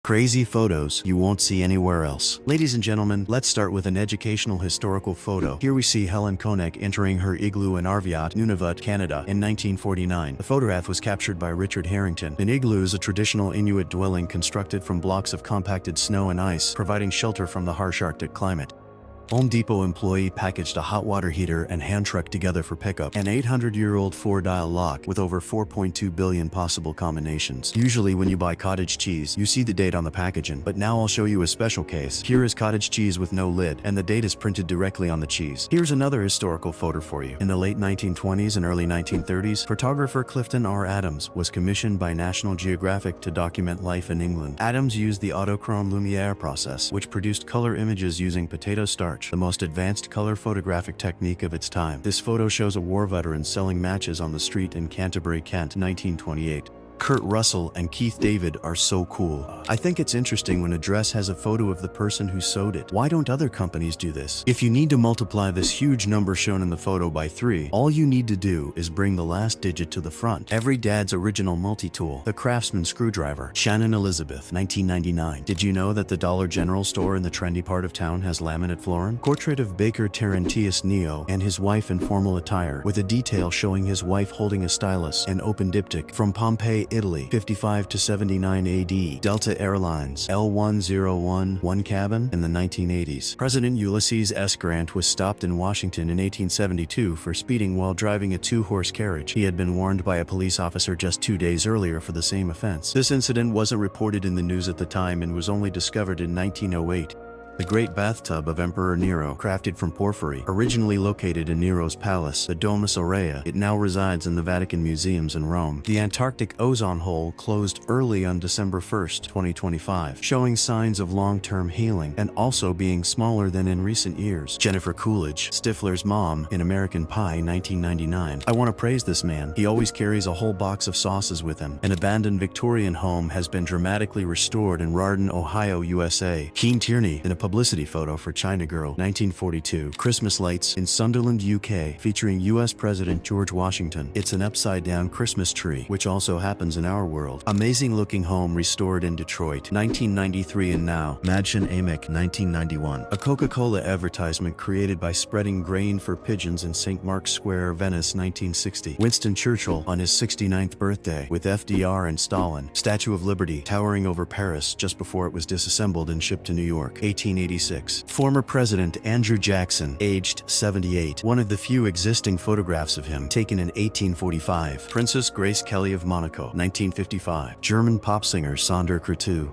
Crazy photos you won't see anywhere else. Ladies and gentlemen, let's start with an educational historical photo. Here we see Helen Konek entering her igloo in Arviat, Nunavut, Canada in 1949. The photograph was captured by Richard Harrington. An igloo is a traditional Inuit dwelling constructed from blocks of compacted snow and ice, providing shelter from the harsh Arctic climate. Home Depot employee packaged a hot water heater and hand truck together for pickup. An 800-year-old 4-dial lock with over 4.2 billion possible combinations. Usually when you buy cottage cheese, you see the date on the packaging, but now I'll show you a special case. Here is cottage cheese with no lid, and the date is printed directly on the cheese. Here's another historical photo for you. In the late 1920s and early 1930s, photographer Clifton R. Adams was commissioned by National Geographic to document life in England. Adams used the autochrome Lumiere process, which produced color images using potato starch, the most advanced color photographic technique of its time. This photo shows a war veteran selling matches on the street in Canterbury, Kent, 1928. Kurt Russell and Keith David are so cool. I think it's interesting when a dress has a photo of the person who sewed it. Why don't other companies do this? If you need to multiply this huge number shown in the photo by 3, all you need to do is bring the last digit to the front. Every dad's original multi-tool, the Craftsman screwdriver. Shannon Elizabeth, 1999. Did you know that the Dollar General store in the trendy part of town has laminate flooring? Portrait of Baker Terentius Neo and his wife in formal attire, with a detail showing his wife holding a stylus and open diptych. From Pompeii, Italy, 55 to 79 AD. Delta Airlines, L-101, one cabin in the 1980s. President Ulysses S. Grant was stopped in Washington in 1872 for speeding while driving a 2-horse carriage. He had been warned by a police officer just 2 days earlier for the same offense. This incident wasn't reported in the news at the time and was only discovered in 1908. The Great Bathtub of Emperor Nero, crafted from porphyry, originally located in Nero's palace, the Domus Aurea. It now resides in the Vatican Museums in Rome. The Antarctic ozone hole closed early on December 1, 2025, showing signs of long-term healing and also being smaller than in recent years. Jennifer Coolidge, Stifler's mom in American Pie, 1999. I want to praise this man. He always carries a whole box of sauces with him. An abandoned Victorian home has been dramatically restored in Rardon, Ohio, USA. Keen Tierney in a publicity photo for China Girl, 1942. Christmas lights in Sunderland, UK, featuring US President George Washington. It's an upside-down Christmas tree, which also happens in our world. Amazing-looking home restored in Detroit, 1993 and now. Madchen Amick, 1991. A Coca-Cola advertisement created by spreading grain for pigeons in St. Mark's Square, Venice, 1960. Winston Churchill on his 69th birthday, with FDR and Stalin. Statue of Liberty, towering over Paris just before it was disassembled and shipped to New York, 1886. Former President Andrew Jackson, aged 78. One of the few existing photographs of him, taken in 1845. Princess Grace Kelly of Monaco, 1955. German pop singer Sonder Cretu,